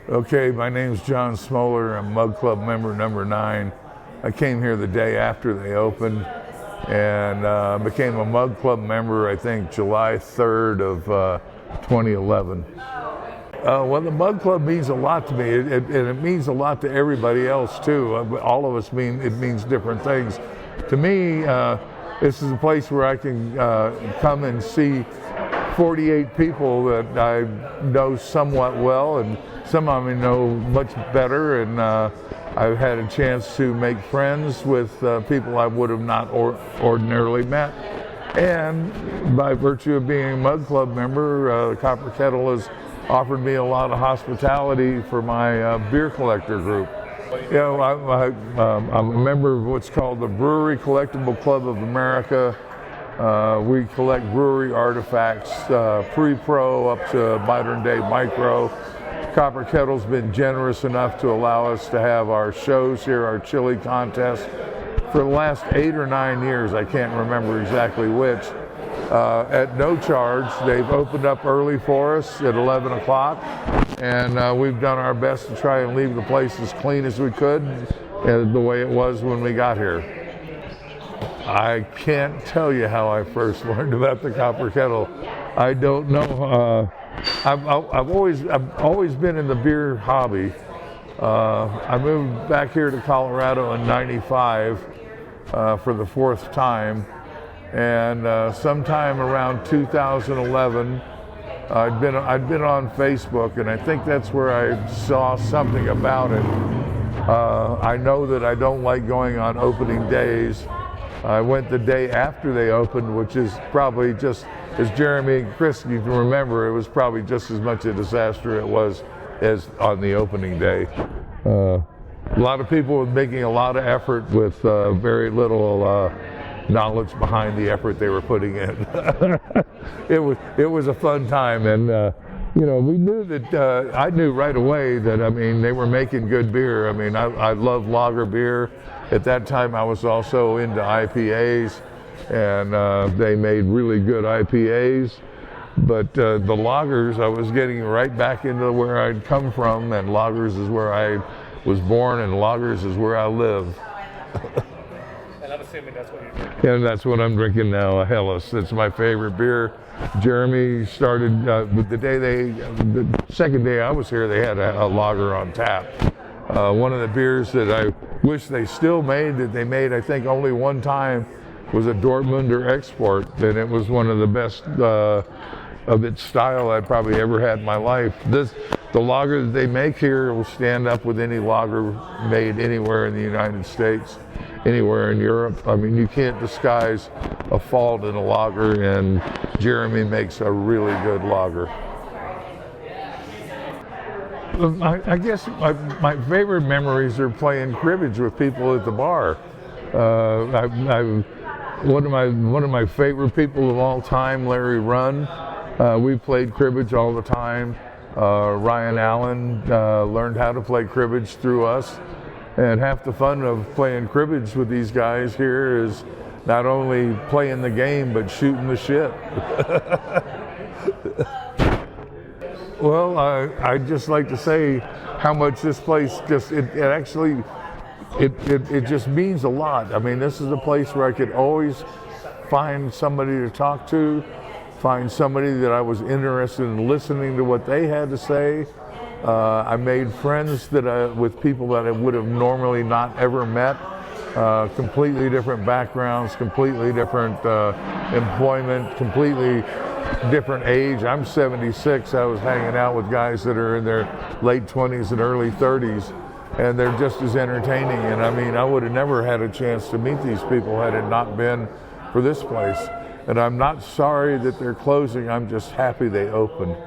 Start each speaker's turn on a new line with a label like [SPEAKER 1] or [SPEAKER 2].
[SPEAKER 1] Okay, my name's John Smoller. I'm Mug Club member number 9. I came here the day after they opened and became a Mug Club member, I think, July 3rd of 2011. Well, the Mug Club means a lot to me, and it means a lot to everybody else, too. All of us it means different things. To me, this is a place where I can come and see 48 people that I know somewhat well, and some I know much better, and I've had a chance to make friends with people I would have not ordinarily met. And by virtue of being a Mug Club member, Copper Kettle has offered me a lot of hospitality for my beer collector group. You know, I'm a member of what's called the Brewery Collectible Club of America. We collect brewery artifacts, pre-pro up to modern day micro. Copper Kettle's been generous enough to allow us to have our shows here, our chili contest, for the last 8 or 9 years. I can't remember exactly which. At no charge. They've opened up early for us at 11 o'clock, and we've done our best to try and leave the place as clean as we could, the way it was when we got here. I can't tell you how I first learned about the Copper Kettle. I don't know. I've always been in the beer hobby. I moved back here to Colorado in '95 for the 4th time, and sometime around 2011, I'd been on Facebook, and I think that's where I saw something about it. I know that I don't like going on opening days. I went the day after they opened, which is probably just, as Jeremy and Chris, you can remember, it was probably just as much a disaster it was as on the opening day. A lot of people were making a lot of effort with very little knowledge behind the effort they were putting in. It was a fun time, and you know, we knew that, I knew right away that, I mean, they were making good beer. I mean, I love lager beer. At that time, I was also into IPAs, and they made really good IPAs. But the lagers, I was getting right back into where I'd come from, and lagers is where I was born, and lagers is where I live.
[SPEAKER 2] And I'm assuming that's what you're drinking.
[SPEAKER 1] And that's what I'm drinking now, a Helles. It's my favorite beer. Jeremy started, the second day I was here, they had a lager on tap. One of the beers that I wish they still made, that they made I think only one time, was a Dortmunder Export, and it was one of the best of its style I'd probably ever had in my life. The lager that they make here will stand up with any lager made anywhere in the United States, anywhere in Europe. I mean, you can't disguise a fault in a lager, and Jeremy makes a really good lager. I guess my favorite memories are playing cribbage with people at the bar. One of my favorite people of all time, Larry Runn. We played cribbage all the time. Ryan Allen learned how to play cribbage through us. And half the fun of playing cribbage with these guys here is not only playing the game, but shooting the shit. Well, I'd just like to say how much this place just, it just means a lot. I mean, this is a place where I could always find somebody to talk to, find somebody that I was interested in listening to what they had to say. I made friends with people that I would have normally not ever met. Completely different backgrounds, completely different employment, completely different age. I'm 76. I was hanging out with guys that are in their late 20s and early 30s, and they're just as entertaining. And I mean, I would have never had a chance to meet these people had it not been for this place. And I'm not sorry that they're closing. I'm just happy they opened.